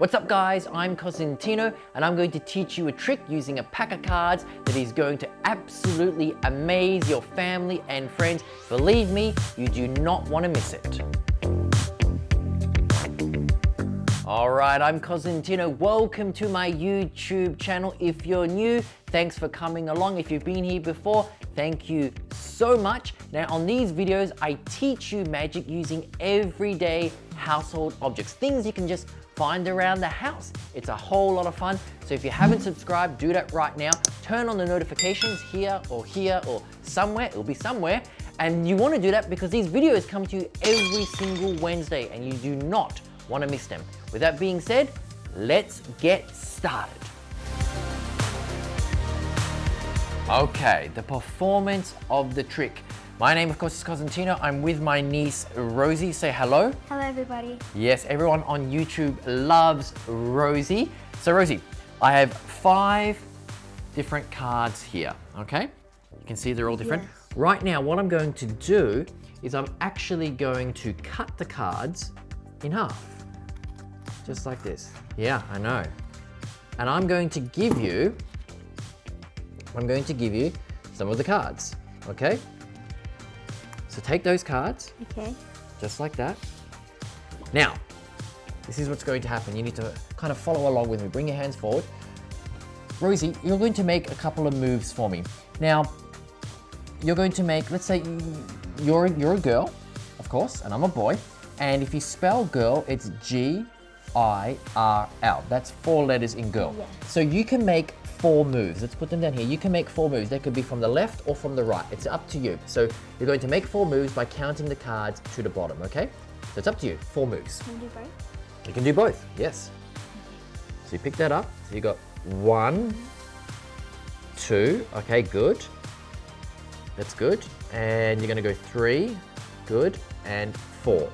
What's up guys, I'm Cosentino and I'm going to teach you a trick using a pack of cards that is going to absolutely amaze your family and friends. Believe me, you do not want to miss it. Alright, I'm Cosentino. Welcome to my YouTube channel. If you're new, thanks for coming along. If you've been here before, thank you so much. Now on these videos, I teach you magic using everyday household objects, things you can just find around the house. It's a whole lot of fun. So if you haven't subscribed, do that right now. Turn on the notifications here or somewhere. It'll be somewhere. And you want to do that because these videos come to you every single Wednesday and you do not want to miss them. With that being said, let's get started. Okay, the performance of the trick. My name, of course, is Cosentino. I'm with my niece, Rosie. Say hello. Hello, everybody. Yes, everyone on YouTube loves Rosie. So, Rosie, I have 5 different cards here, okay? You can see they're all different. Yes. Right now, what I'm going to do is I'm actually going to cut the cards in half. Just like this. Yeah, I know. And I'm going to give you some of the cards, okay? So take those cards, Okay. just like that. Now, this is what's going to happen. You need to kind of follow along with me. Bring your hands forward. Rosie, you're going to make a couple of moves for me. Now, you're going to make, let's say you're a girl, of course, and I'm a boy. And if you spell girl, it's G-I-R-L. That's 4 letters in girl. Yes. So you can make 4 moves. Let's put them down here. You can make 4 moves. They could be from the left or from the right. It's up to you. So you're going to make 4 moves by counting the cards to the bottom, okay? So it's up to you. 4 moves. Can we do both? You can do both, yes. So you pick that up. So you got 1, 2, okay, good. That's good. And you're gonna go 3, good, and 4.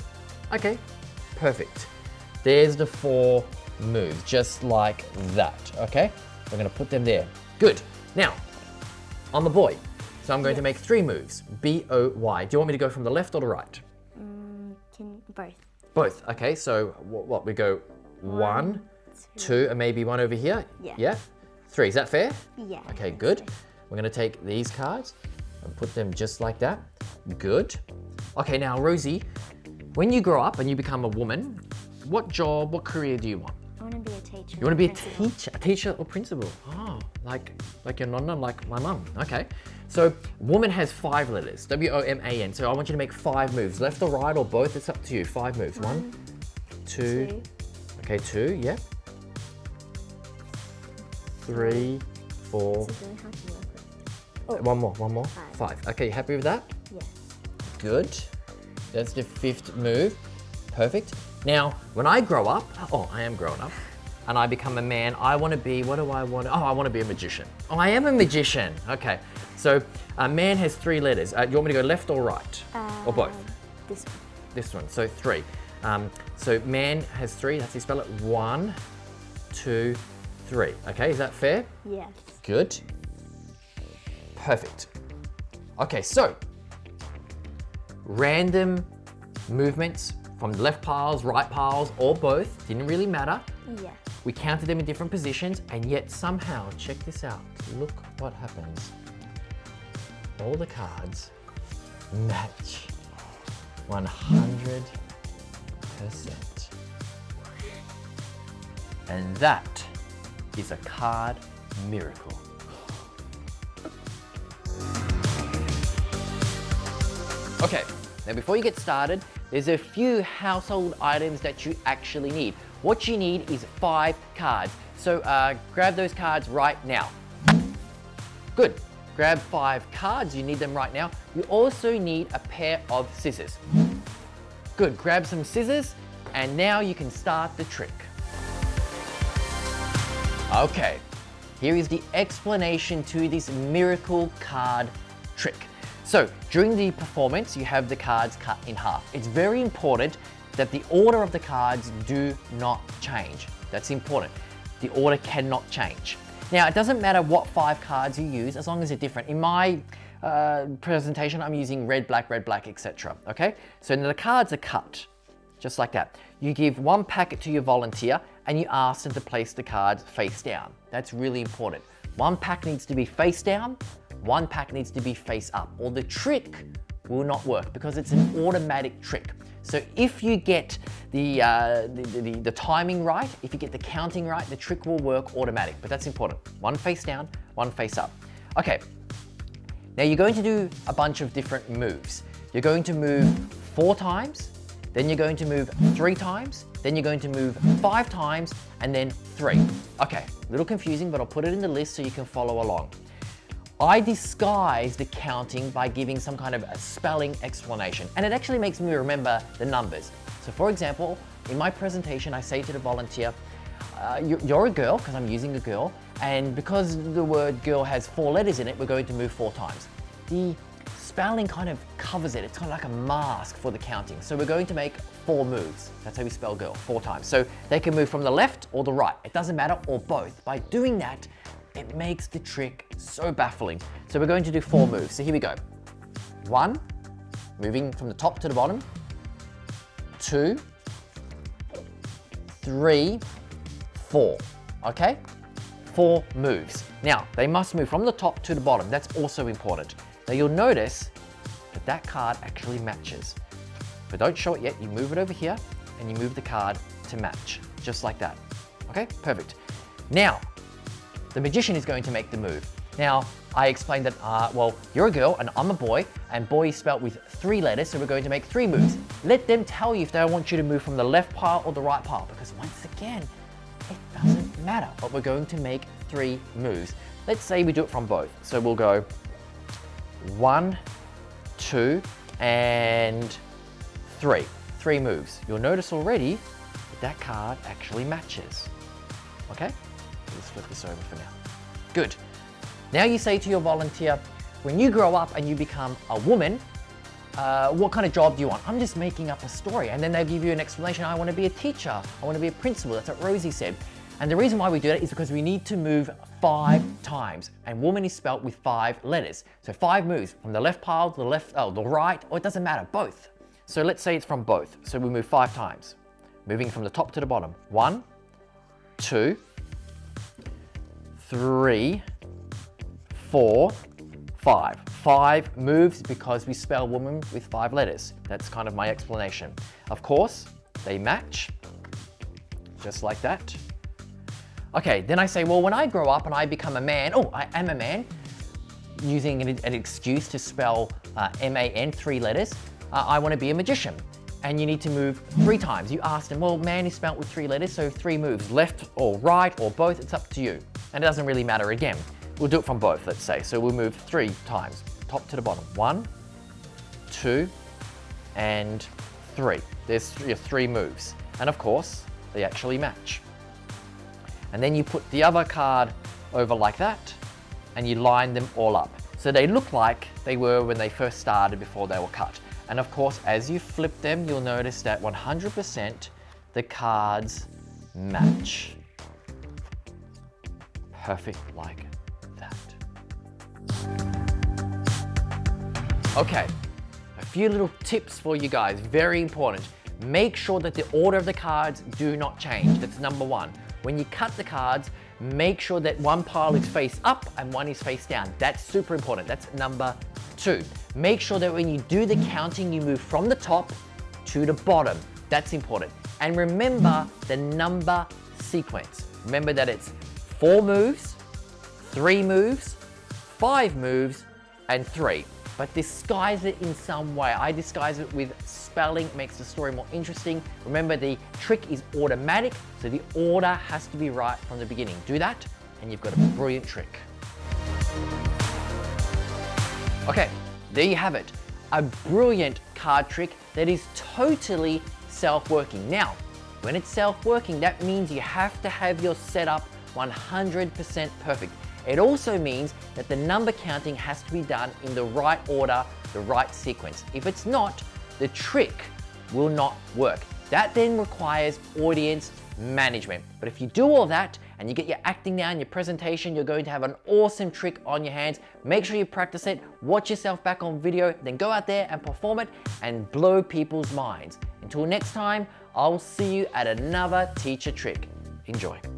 Okay, perfect. There's the 4 moves, just like that, okay? We're gonna put them there. Good. Now, on the boy. So I'm going to make 3 moves, B-O-Y. Do you want me to go from the left or the right? Can both. Both, okay, so what we go 1, 2, and maybe 1 over here? Yeah. Yeah? 3, is that fair? Yeah. Okay, good. We're gonna take these cards and put them just like that. Good. Okay, now Rosie, when you grow up and you become a woman, what job, what career do you want? I want to be a teacher. You want to be principal. a teacher or principal? Oh, like your nonna, like my mum. Okay. So woman has 5 letters, W-O-M-A-N. So I want you to make 5 moves, left or right or both. It's up to you. 5 moves. 1, 2. Okay, 2. Yep. 3, 4. This is really hard to work with. One more. 5. Okay, you happy with that? Yes. Good. That's the 5th move. Perfect. Now, when I grow up, I am growing up, and I become a man, I want to be, what do I want? I want to be a magician. Oh, I am a magician. Okay. So, a man has 3 letters. You want me to go left or right? Or both? This one. This one. So, 3. So, man has 3. That's how you spell it. 1, 2, 3. Okay, is that fair? Yes. Good. Perfect. Okay, so random movements from left piles, right piles, or both, didn't really matter. Yeah. We counted them in different positions, and yet somehow, check this out, look what happens. All the cards match 100%. And that is a card miracle. Okay, now before you get started, there's a few household items that you actually need. What you need is 5 cards. So grab those cards right now. Good, grab 5 cards, you need them right now. You also need a pair of scissors. Good, grab some scissors, and now you can start the trick. Okay, here is the explanation to this miracle card trick. So during the performance, you have the cards cut in half. It's very important that the order of the cards do not change. That's important. The order cannot change. Now, it doesn't matter what 5 cards you use as long as they're different. In my presentation, I'm using red, black, etc. Okay? So now the cards are cut, just like that. You give one packet to your volunteer and you ask them to place the cards face down. That's really important. One pack needs to be face down, one pack needs to be face up, or the trick will not work because it's an automatic trick. So if you get the timing right, if you get the counting right, the trick will work automatic, but that's important. One face down, one face up. Okay, now you're going to do a bunch of different moves. You're going to move 4 times, then you're going to move 3 times, then you're going to move 5 times, and then 3. Okay, a little confusing, but I'll put it in the list so you can follow along. I disguise the counting by giving some kind of a spelling explanation, and it actually makes me remember the numbers. So for example, in my presentation, I say to the volunteer, you're a girl, because I'm using a girl, and because the word girl has 4 letters in it, we're going to move 4 times. The spelling kind of covers it. It's kind of like a mask for the counting. So we're going to make 4 moves. That's how we spell girl, 4 times. So they can move from the left or the right. It doesn't matter, or both. By doing that, it makes the trick so baffling. So we're going to do 4 moves. So here we go. 1, moving from the top to the bottom. 2, 3, 4. Okay? 4 moves. Now, they must move from the top to the bottom. That's also important. Now you'll notice that that card actually matches. But don't show it yet. You move it over here and you move the card to match, just like that. Okay, perfect. Now, the magician is going to make the move. Now, I explained that, well, you're a girl and I'm a boy, and boy is spelled with 3 letters, so we're going to make 3 moves. Let them tell you if they want you to move from the left pile or the right pile, because once again, it doesn't matter, but we're going to make 3 moves. Let's say we do it from both. So we'll go 1, 2, and 3. 3 moves. You'll notice already that card actually matches. Okay? Let's flip this over for now. Good. Now you say to your volunteer, when you grow up and you become a woman, what kind of job do you want? I'm just making up a story. And then they'll give you an explanation. I want to be a teacher. I want to be a principal. That's what Rosie said. And the reason why we do that is because we need to move 5 times. And woman is spelled with 5 letters. So 5 moves from the left pile to the left, the right, or it doesn't matter, both. So let's say it's from both. So we move 5 times, moving from the top to the bottom. 1, 2, 3, 4, 5. 5 moves because we spell woman with 5 letters. That's kind of my explanation. Of course, they match, just like that. Okay, then I say, well, when I grow up and I become a man, oh, I am a man, using an excuse to spell M-A-N, 3 letters, I want to be a magician. And you need to move 3 times. You ask them, well, man is spelled with 3 letters, so 3 moves, left or right or both, it's up to you. And it doesn't really matter again. We'll do it from both, let's say. So we'll move 3 times, top to the bottom. 1, 2, and 3. There's your 3 moves. And of course, they actually match. And then you put the other card over like that, and you line them all up. So they look like they were when they first started before they were cut. And of course, as you flip them, you'll notice that 100% the cards match. Perfect like that. Okay, a few little tips for you guys, very important. Make sure that the order of the cards do not change. That's number 1. When you cut the cards, make sure that one pile is face up and one is face down. That's super important. That's number 2. Make sure that when you do the counting, you move from the top to the bottom. That's important. And remember the number sequence. Remember that it's 4 moves, 3 moves, 5 moves, and 3. But disguise it in some way. I disguise it with spelling, makes the story more interesting. Remember, the trick is automatic, so the order has to be right from the beginning. Do that, and you've got a brilliant trick. Okay, there you have it. A brilliant card trick that is totally self-working. Now, when it's self-working, that means you have to have your setup 100% perfect. It also means that the number counting has to be done in the right order, the right sequence. If it's not, the trick will not work. That then requires audience management. But if you do all that and you get your acting down, your presentation, you're going to have an awesome trick on your hands. Make sure you practice it, watch yourself back on video, then go out there and perform it and blow people's minds. Until next time, I'll see you at another teacher trick. Enjoy.